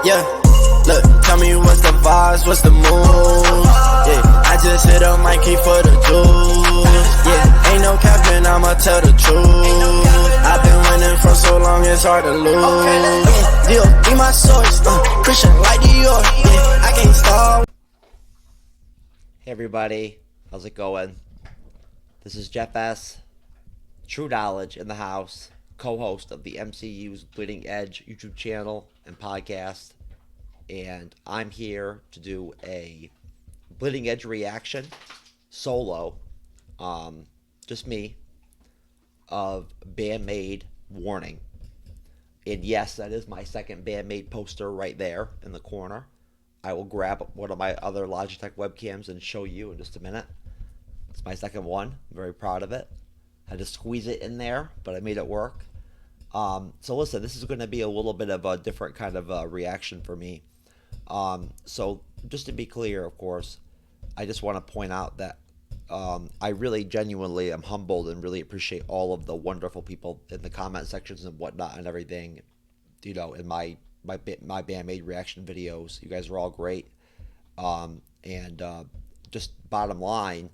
Yeah, look, tell me what's the vibes, what's the mood? Yeah, I just hit up Mikey for the juice. Yeah, ain't no capping, I'ma tell the truth. I've been winning for so long, it's hard to lose. Yeah, Dio, be my source, Christian like Dior. Yeah, I can't stop. Hey everybody, how's it going? This is Jeff S., TrueKnowledge in the house, co-host of the MCU'S Bleeding Edge YouTube channel and podcast, and I'm here to do a Bleeding Edge reaction, solo, just me, of Band Maid Warning. And yes, that is my second Band Maid poster right there in the corner. I will grab one of my other Logitech webcams and show you in just a minute. It's my second one. I'm very proud of it. Had to squeeze it in there, but I made it work. So listen, this is going to be a little bit of a different kind of reaction for me. So just to be clear, of course, I just want to point out that I really genuinely am humbled and really appreciate all of the wonderful people in the comment sections and whatnot and everything, you know, in my Band Maid reaction videos. You guys are all great. Just bottom line,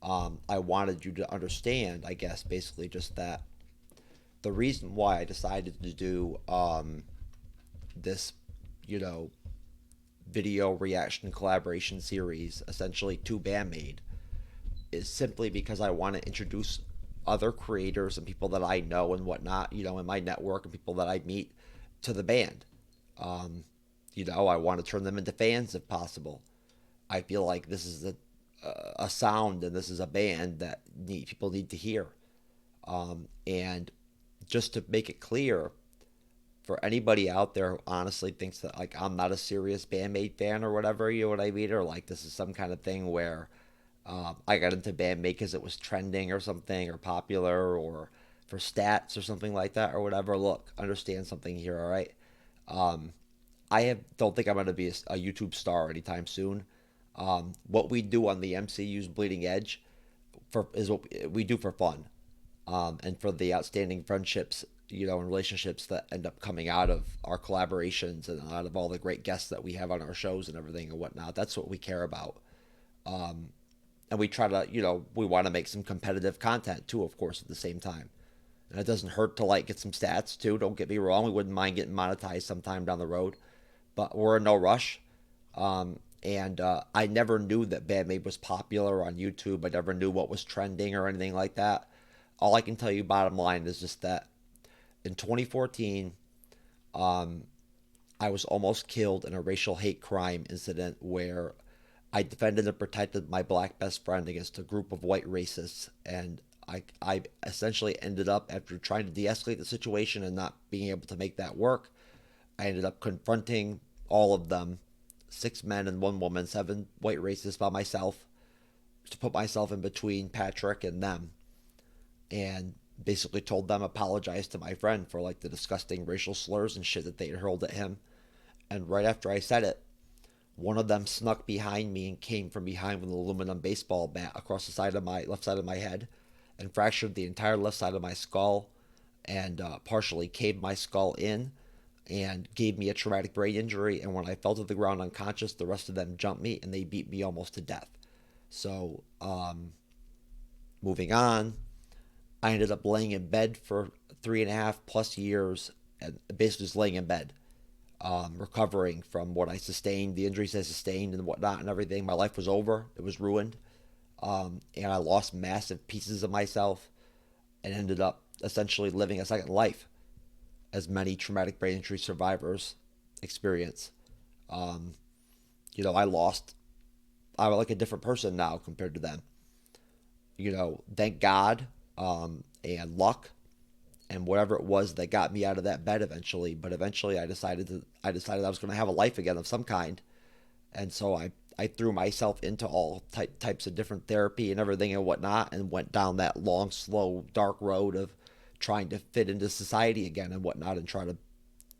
I wanted you to understand, I guess, basically just that the reason why I decided to do this, you know, video reaction collaboration series, essentially to Band Maid, is simply because I want to introduce other creators and people that I know and whatnot, you know, in my network and people that I meet to the band. You know, I want to turn them into fans if possible. I feel like this is a sound and this is a band that people need to hear. And just to make it clear, for anybody out there who honestly thinks that like I'm not a serious Band Maid fan or whatever, you know what I mean, or like this is some kind of thing where I got into Band Maid because it was trending or something, or popular, or for stats or something like that, or whatever. Look, understand something here, all right? Don't think I'm going to be a YouTube star anytime soon. What we do on the MCU's Bleeding Edge is what we do for fun, and for the outstanding friendships, you know, and relationships that end up coming out of our collaborations and out of all the great guests that we have on our shows and everything and whatnot. That's what we care about. And we try to, you know, we want to make some competitive content too, of course, at the same time. And it doesn't hurt to like get some stats too. Don't get me wrong. We wouldn't mind getting monetized sometime down the road, but we're in no rush. I never knew that Band Maid was popular on YouTube. I never knew what was trending or anything like that. All I can tell you, bottom line, is just that in 2014, I was almost killed in a racial hate crime incident where I defended and protected my black best friend against a group of white racists, and I essentially ended up, after trying to de-escalate the situation and not being able to make that work, I ended up confronting all of them, 6 men and 1 woman, 7 white racists by myself, to put myself in between Patrick and them, and basically told them, apologize to my friend for like the disgusting racial slurs and shit that they had hurled at him. And right after I said it, one of them snuck behind me and came from behind with an aluminum baseball bat across the side of my left side of my head and fractured the entire left side of my skull and partially caved my skull in and gave me a traumatic brain injury. And when I fell to the ground unconscious, the rest of them jumped me and they beat me almost to death. So, moving on, I ended up laying in bed for 3.5+ years and basically just laying in bed. Recovering from what I sustained, the injuries I sustained and whatnot and everything. My life was over. It was ruined. And I lost massive pieces of myself and ended up essentially living a second life, as many traumatic brain injury survivors experience. You know, I'm like a different person now compared to them. You know, thank God, and luck, and whatever it was that got me out of that bed eventually. But eventually I decided I was going to have a life again of some kind. And so I threw myself into all types of different therapy and everything and whatnot, and went down that long, slow, dark road of trying to fit into society again and whatnot, and try to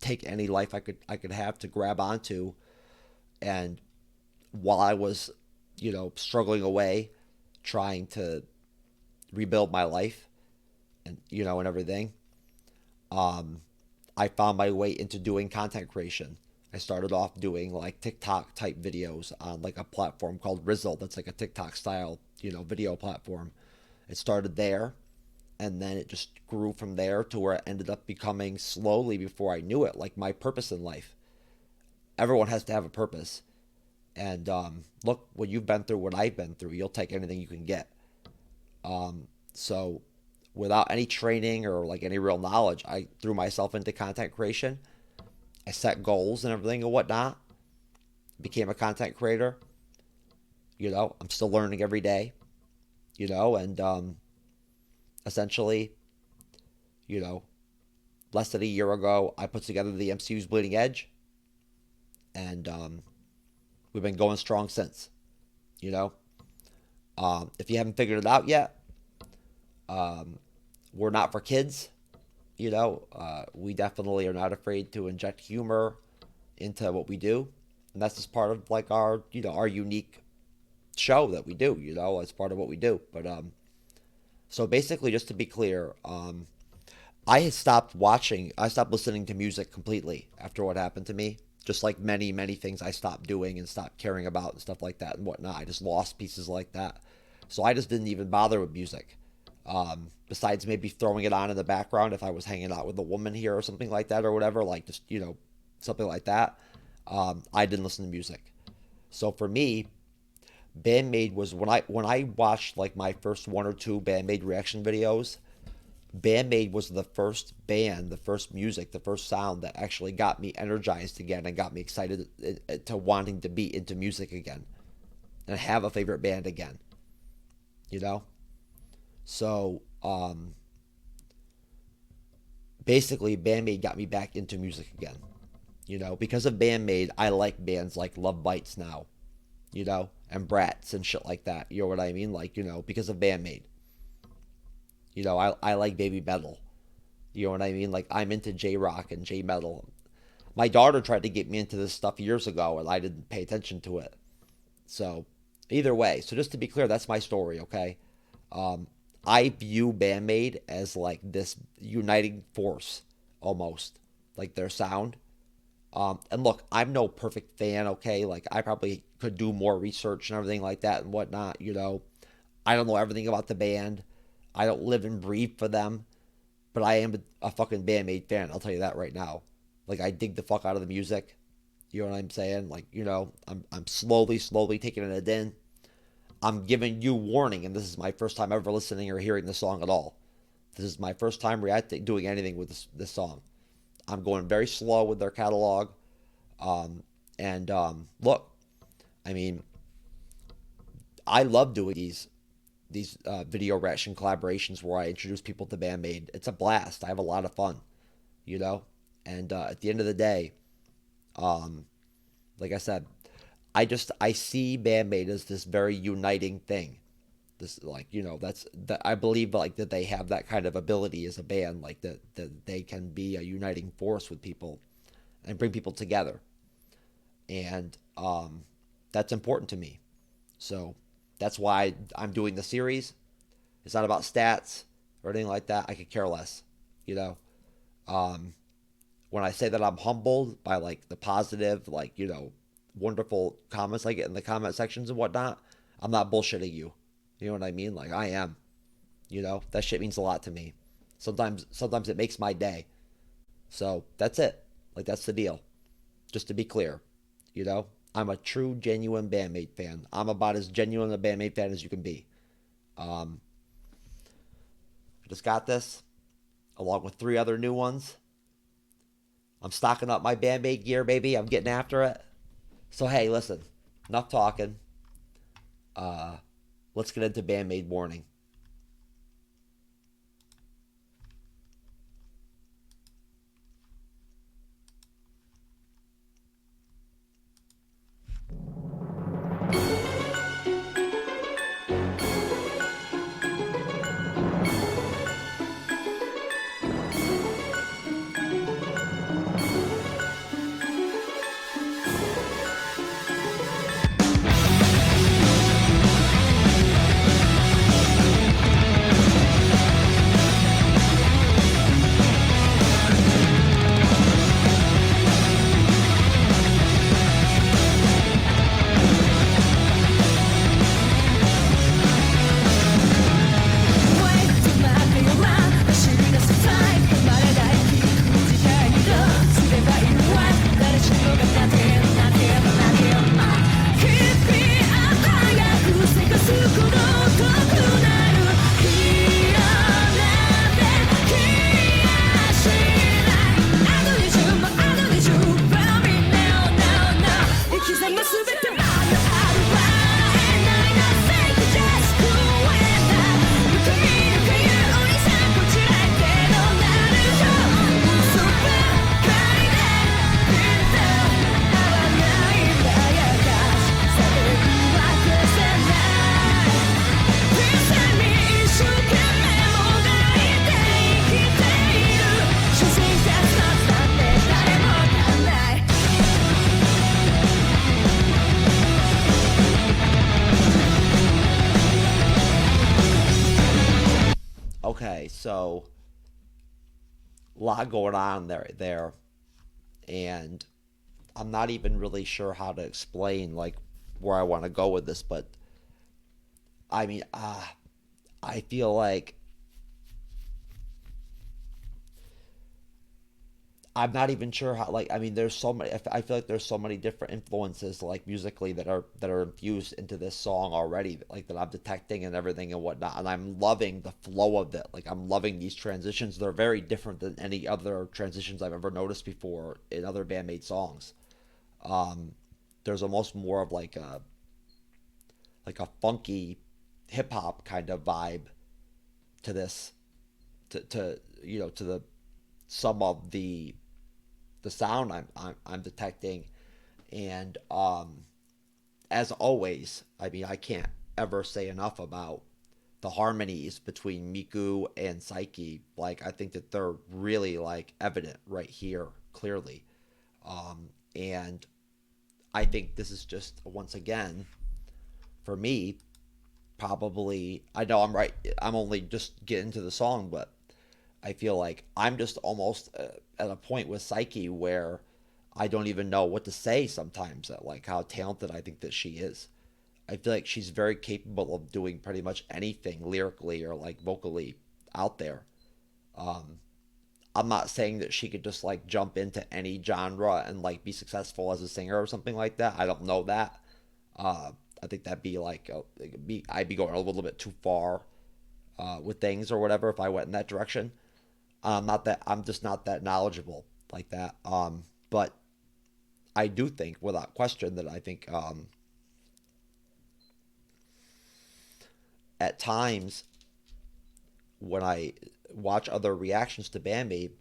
take any life I could have to grab onto. And while I was, you know, struggling away, trying to rebuild my life and, you know, and everything, I found my way into doing content creation. I started off doing like TikTok type videos on like a platform called Rizzle. That's like a TikTok style, video platform. It started there, and then it just grew from there to where it ended up becoming, slowly before I knew it, like my purpose in life. Everyone has to have a purpose. And look, when you've been through what I've been through, you'll take anything you can get. So without any training or like any real knowledge, I threw myself into content creation. I set goals and everything and whatnot. Became a content creator. I'm still learning every day. And essentially, less than a year ago, I put together the MCU'S Bleeding Edge, and we've been going strong since. If you haven't figured it out yet, we're not for kids. We definitely are not afraid to inject humor into what we do, and that's just part of like our our unique show that we do. It's part of what we do. But so basically, just to be clear, I stopped listening to music completely after what happened to me. Just like many, many things I stopped doing and stopped caring about and stuff like that and whatnot. I just lost pieces like that. So I just didn't even bother with music. Besides maybe throwing it on in the background if I was hanging out with a woman here or something like that or whatever, like just, something like that. I didn't listen to music. So for me, Band Maid was when I watched like my first one or two Band Maid reaction videos. Band Maid was the first band, the first music, the first sound that actually got me energized again and got me excited to wanting to be into music again and have a favorite band again. So basically Band Maid got me back into music again. Because of Band Maid, I like bands like Love Bites now, and Brats and shit like that. You know what I mean? Like, because of Band Maid. I like baby metal. You know what I mean? Like, I'm into J-rock and J-metal. My daughter tried to get me into this stuff years ago, and I didn't pay attention to it. So, either way. So, just to be clear, that's my story, okay? I view Band Maid as, like, this uniting force, almost. Like, their sound. And look, I'm no perfect fan, okay? Like, I probably could do more research and everything like that and whatnot, I don't know everything about the band. I don't live and breathe for them, but I am a fucking Band Maid fan. I'll tell you that right now. Like, I dig the fuck out of the music. You know what I'm saying? Like, I'm slowly taking it in. I'm giving you warning, and this is my first time ever listening or hearing the song at all. This is my first time doing anything with this song. I'm going very slow with their catalog. Look, I mean, I love doing these video reaction collaborations where I introduce people to Band Maid. It's a blast. I have a lot of fun, and at the end of the day, like I said, I see Band Maid as this very uniting thing. This, like, that's that I believe, like, that they have that kind of ability as a band, like that they can be a uniting force with people and bring people together, and that's important to me. So that's why I'm doing the series. It's not about stats or anything like that. I could care less, When I say that I'm humbled by, like, the positive, like, wonderful comments I get in the comment sections and whatnot, I'm not bullshitting you. You know what I mean? Like, I am. That shit means a lot to me. Sometimes it makes my day. So that's it. Like, that's the deal. Just to be clear, I'm a true, genuine Band Maid fan. I'm about as genuine a Band Maid fan as you can be. I just got this, along with 3 other new ones. I'm stocking up my Band Maid gear, baby. I'm getting after it. So, hey, listen, enough talking. Let's get into Band Maid Warning. Okay, so a lot going on there, and I'm not even really sure how to explain like where I want to go with this, but I mean, I feel like I'm not even sure how. Like, I mean, there's so many. I feel like there's so many different influences, like musically, that are infused into this song already, like that I'm detecting and everything and whatnot. And I'm loving the flow of it. Like, I'm loving these transitions. They're very different than any other transitions I've ever noticed before in other Band Maid songs. Um, there's almost more of like a funky hip hop kind of vibe to this, to the some of the sound I'm detecting, and as always, I mean, I can't ever say enough about the harmonies between Miku and Psyche. Like, I think that they're really like evident right here clearly, and I think this is just once again for me probably, I know I'm right, I'm only just getting to the song, but I feel like I'm just almost at a point with Psyche where I don't even know what to say sometimes at like how talented I think that she is. I feel like she's very capable of doing pretty much anything lyrically or like vocally out there. Um, I'm not saying that she could just like jump into any genre and like be successful as a singer or something like that. I don't know that. Uh, I think that'd be like I'd be going a little bit too far with things or whatever if I went in that direction. Not that I'm just not that knowledgeable like that. But I do think, without question, that I think at times when I watch other reactions to Bandmaid,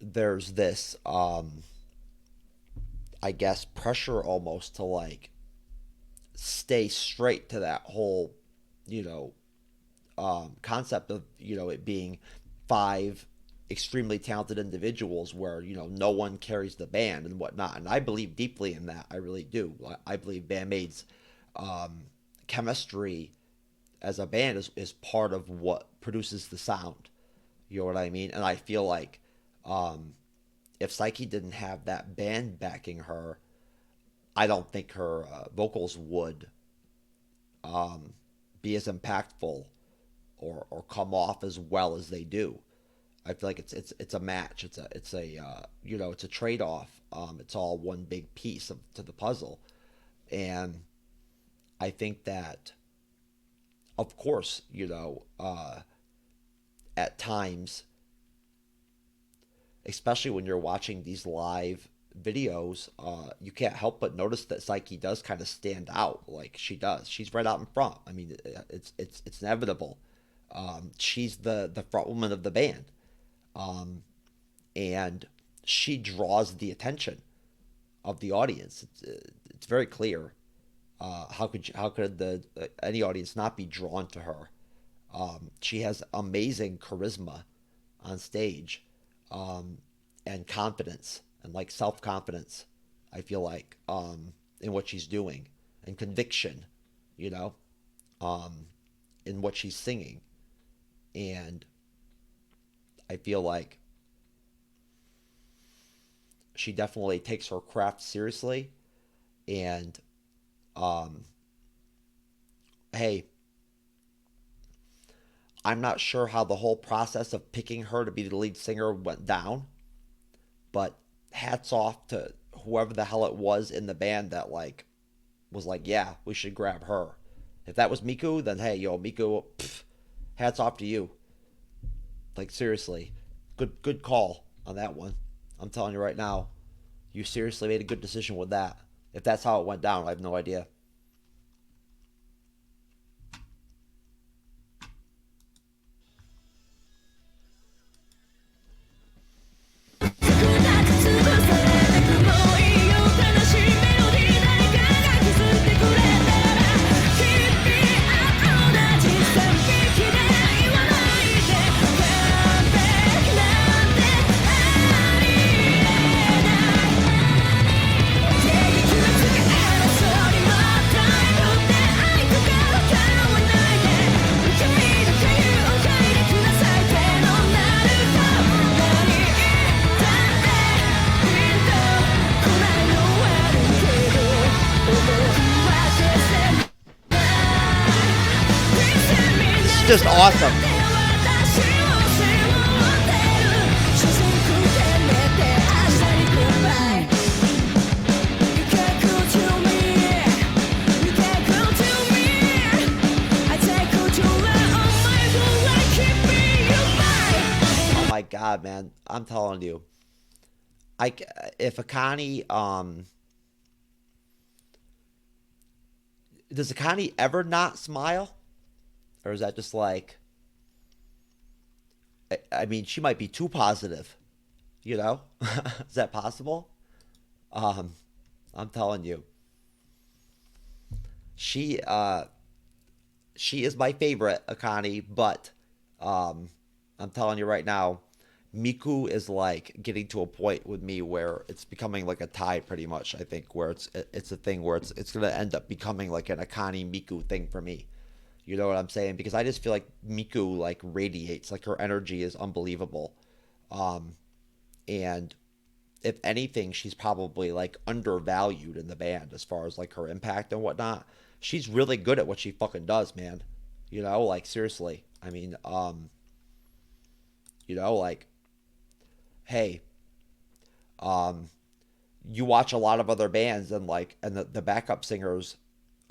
there's this, I guess, pressure almost to like stay straight to that whole, you know, concept of it being five extremely talented individuals where no one carries the band and whatnot, and I believe deeply in that. I really do. I believe Bandmaid's um, chemistry as a band is part of what produces the sound. You know what I mean? And I feel like um, if Psyche didn't have that band backing her, I don't think her vocals would um, be as impactful or come off as well as they do. I feel like it's a match. It's a trade off. It's all one big piece to the puzzle, and I think that, of course, at times, especially when you're watching these live videos, you can't help but notice that Psyche does kind of stand out. Like she does. She's right out in front. I mean, it's inevitable. She's the front woman of the band, um, and she draws the attention of the audience. It's very clear. How could the any audience not be drawn to her? She has amazing charisma on stage, um, and confidence and like self confidence. I feel like in what she's doing, and conviction, you know, um, in what she's singing, and I feel like she definitely takes her craft seriously. And um, hey, I'm not sure how the whole process of picking her to be the lead singer went down, but hats off to whoever the hell it was in the band that like was like, yeah, we should grab her. If that was Miku, then hey, yo, Miku, pff, hats off to you. Like seriously, good call on that one. I'm telling you right now, you seriously made a good decision with that. If that's how it went down, I have no idea. just awesome. Oh my God, man. I'm telling you. If Akane, does Akane ever not smile? Or is that just like, I mean, she might be too positive, you know? Is that possible? I'm telling you. She is my favorite, Akane, but I'm telling you right now, Miku is like getting to a point with me where it's becoming like a tie pretty much, I think, where it's a thing where it's gonna end up becoming like an Akane Miku thing for me. You know what I'm saying? Because I just feel like Miku like radiates, like her energy is unbelievable. And if anything, she's probably like undervalued in the band as far as like her impact and whatnot. She's really good at what she fucking does, man. You know, like seriously. I mean, you know, like, hey, you watch a lot of other bands and like, and the backup singers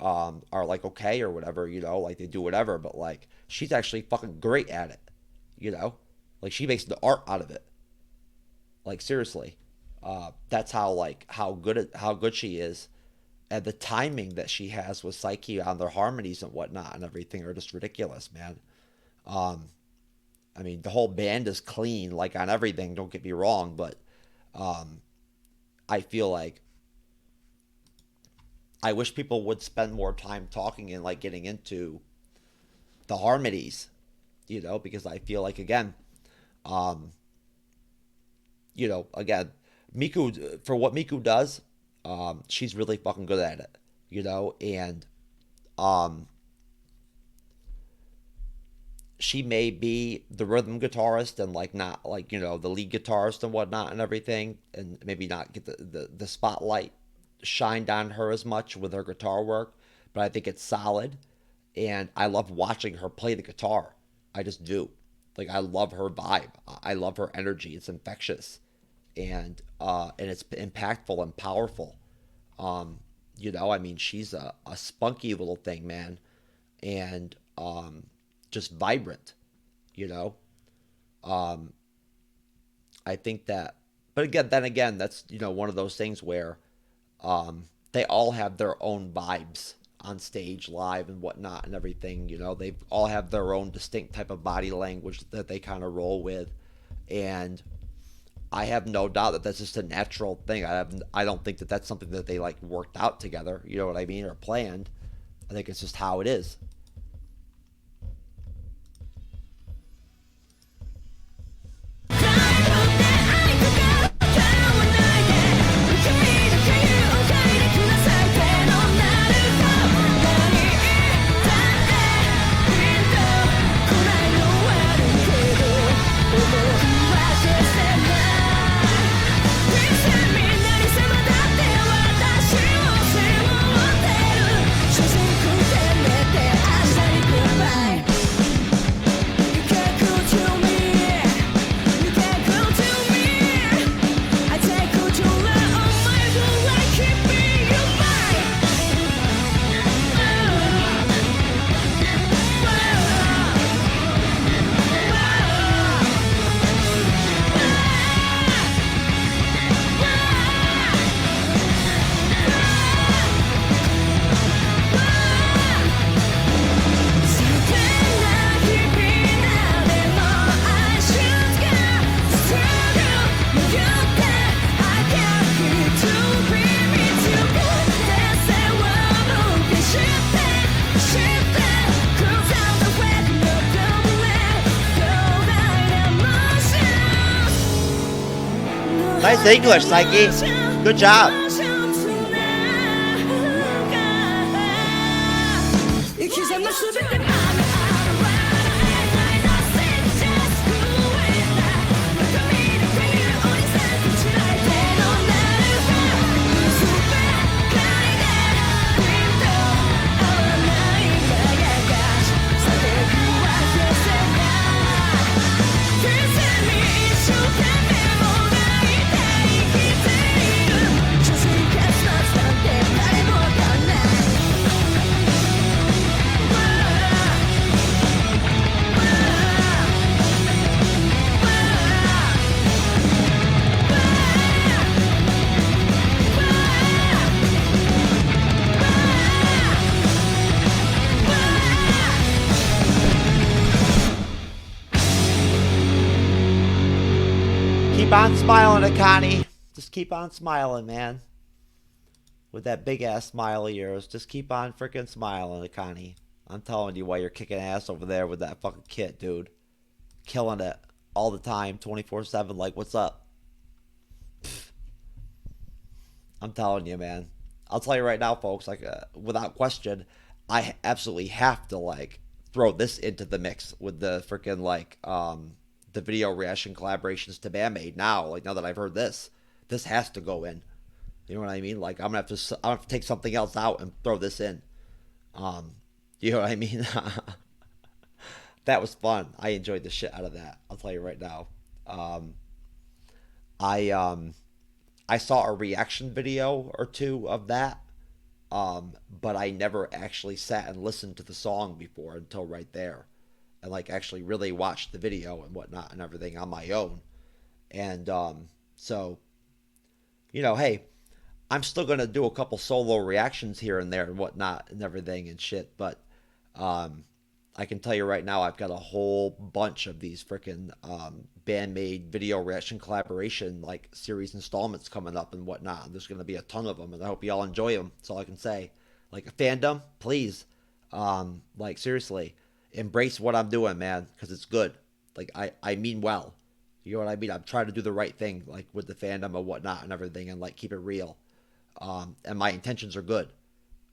are like okay or whatever, you know, like they do whatever, but like she's actually fucking great at it, you know, like she makes the art out of it. Like seriously, that's how good she is, and the timing that she has with Psyche on their harmonies and whatnot and everything are just ridiculous, man. I mean, the whole band is clean, like on everything. Don't get me wrong, but I feel like I wish people would spend more time talking and like getting into the harmonies, you know, because I feel like again, you know, again, Miku for what Miku does, she's really fucking good at it, you know, and she may be the rhythm guitarist and like not like, you know, the lead guitarist and whatnot and everything, and maybe not get the spotlight shined on her as much with her guitar work, but I think it's solid, and I love watching her play the guitar. I just do. Like I love her vibe. I love her energy. It's infectious, and it's impactful and powerful. You know, I mean, she's a spunky little thing, man, and just vibrant. You know, I think that, but again, that's, you know, one of those things where they all have their own vibes on stage, live, and whatnot, and everything. You know, they all have their own distinct type of body language that they kind of roll with, and I have no doubt that that's just a natural thing. I don't think that that's something that they like worked out together. You know what I mean, or planned. I think it's just how it is. Nice English, Psyche. Good job. keep on smiling, Akani. Just keep on smiling, man. With that big ass smile of yours. Just keep on freaking smiling, Akani. I'm telling you why you're kicking ass over there with that fucking kit, dude. Killing it all the time, 24/7. Like, what's up? Pfft. I'm telling you, man. I'll tell you right now, folks. Like, without question, I absolutely have to like throw this into the mix with the freaking like the video reaction collaborations to Band Maid. Now that I've heard this, this has to go in. You know what I mean? Like, I'm gonna have to take something else out and throw this in. Um, you know what I mean? That was fun. I enjoyed the shit out of that. I'll tell you right now. Um, I I saw a reaction video or two of that, but I never actually sat and listened to the song before until right there, and like actually really watched the video and whatnot and everything on my own. And so hey, I'm still gonna do a couple solo reactions here and there and whatnot and everything and shit, but um, I can tell you right now, I've got a whole bunch of these freaking Bandmaid video reaction collaboration like series installments coming up and whatnot. And there's going to be a ton of them, and I hope you all enjoy them. That's all I can say. Like a fandom, please, like seriously, embrace what I'm doing, man, because it's good. Like I mean well. You know what I mean? I'm trying to do the right thing, like with the fandom and whatnot and everything, and like keep it real. And my intentions are good.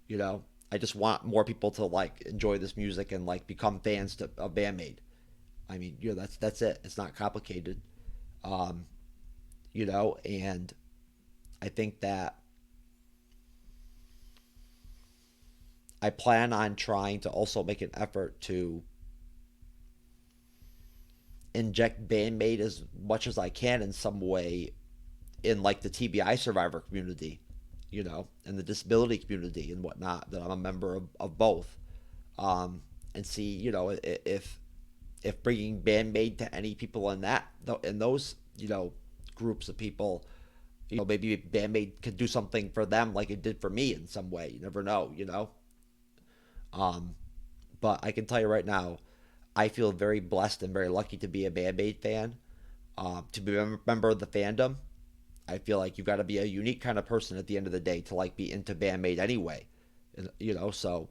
You know, I just want more people to like enjoy this music and like become fans of Bandmaid. I mean, that's it. It's not complicated. Um, and I think that I plan on trying to also make an effort to inject Bandmaid as much as I can in some way in like the TBI survivor community, and the disability community and whatnot, that I'm a member of both. And see, if bringing Bandmaid to any people in those, groups of people, maybe Bandmaid could do something for them like it did for me in some way. You never know. Um, but I can tell you right now, I feel very blessed and very lucky to be a Bandmaid fan. To be a member of the fandom, I feel like you've got to be a unique kind of person at the end of the day to like be into Bandmaid anyway. So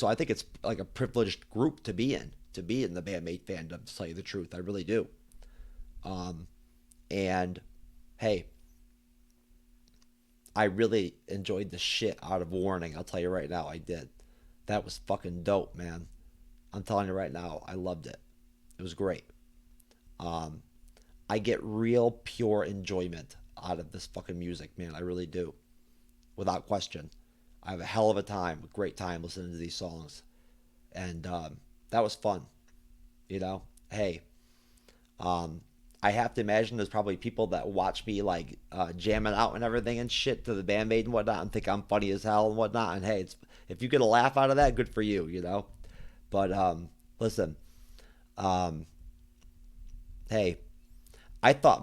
I think it's like a privileged group to be in the Bandmaid fandom, to tell you the truth. I really do. And hey, I really enjoyed the shit out of Warning. I'll tell you right now, I did. That was fucking dope, man. I'm telling you right now, I loved it. It was great. Um, I get real pure enjoyment out of this fucking music, man. I really do. Without question. I have a hell of a time, a great time listening to these songs. And that was fun. Hey, um, I have to imagine there's probably people that watch me like jamming out and everything and shit to the Bandmaid and whatnot and think I'm funny as hell and whatnot. And hey, if you get a laugh out of that, good for you. But listen, um, hey, I thought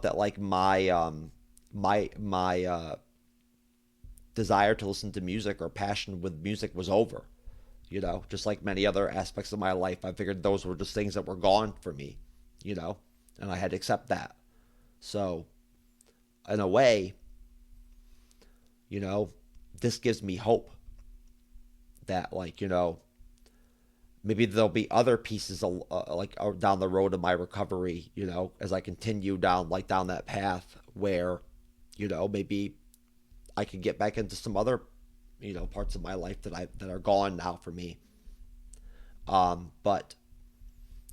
that like my desire to listen to music or passion with music was over. Just like many other aspects of my life, I figured those were just things that were gone for me, and I had to accept that. So, in a way, you know, this gives me hope that, like, maybe there'll be other pieces of, down the road of my recovery, as I continue down that path where, maybe I can get back into some other, parts of my life that are gone now for me. But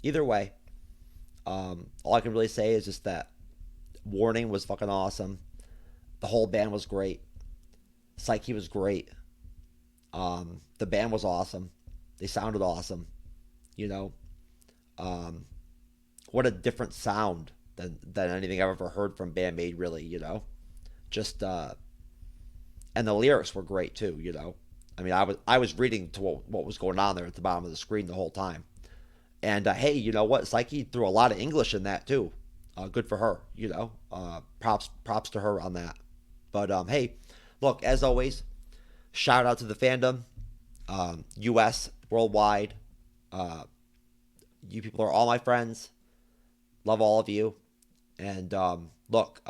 either way, all I can really say is just that Warning was fucking awesome. The whole band was great. Psyche was great. The band was awesome. They sounded awesome. You know, what a different sound than anything I've ever heard from Band Maid, really. Just and the lyrics were great too. I mean, I was reading to what was going on there at the bottom of the screen the whole time. And hey, you know what? Psyche threw a lot of English in that too. Good for her. Props to her on that. But hey, look, as always, shout out to the fandom, U.S., worldwide. You people are all my friends. Love all of you. And look,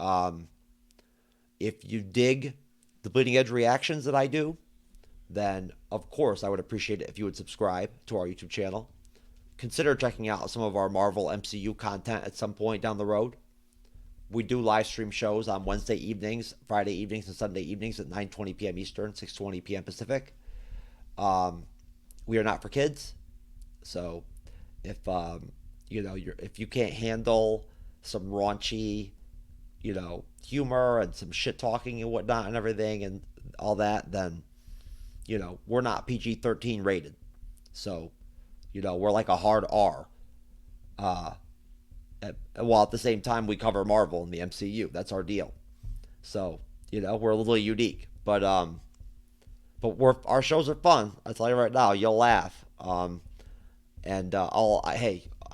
if you dig the Bleeding Edge reactions that I do, then of course I would appreciate it if you would subscribe to our YouTube channel. Consider checking out some of our Marvel MCU content at some point down the road. We do live stream shows on Wednesday evenings, Friday evenings, and Sunday evenings at 9:20 p.m. Eastern, 6:20 p.m. Pacific. We are not for kids, so if if you can't handle some raunchy, humor and some shit talking and whatnot and everything and all that, then we're not PG-13 rated. So, we're like a hard R. While at the same time we cover Marvel and the MCU. That's our deal. So, we're a little unique. But our shows are fun. I tell you right now, you'll laugh. I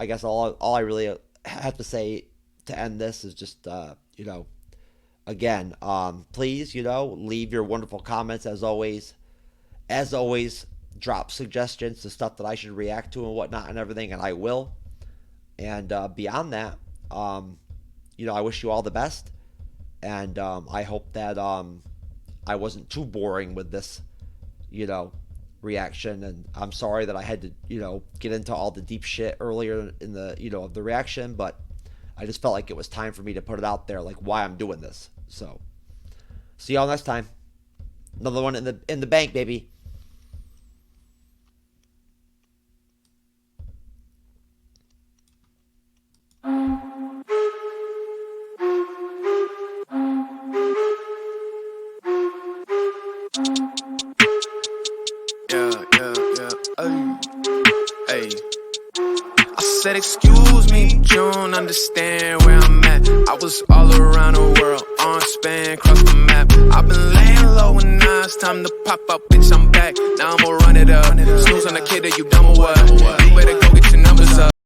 guess all I really have to say to end this is just again, please, leave your wonderful comments as always. As always, drop suggestions to stuff that I should react to and whatnot and everything, and I will. And beyond that, I wish you all the best. And I hope that I wasn't too boring with this, reaction. And I'm sorry that I had to, get into all the deep shit earlier in the, of the reaction. But I just felt like it was time for me to put it out there, like why I'm doing this. So, see y'all next time. Another one in the bank, baby. Said, excuse me, but you don't understand where I'm at. I was all around the world, on span, across the map. I've been laying low and now it's time to pop up, bitch, I'm back. Now I'ma run it up. Snooze on the kid that you dumb or what?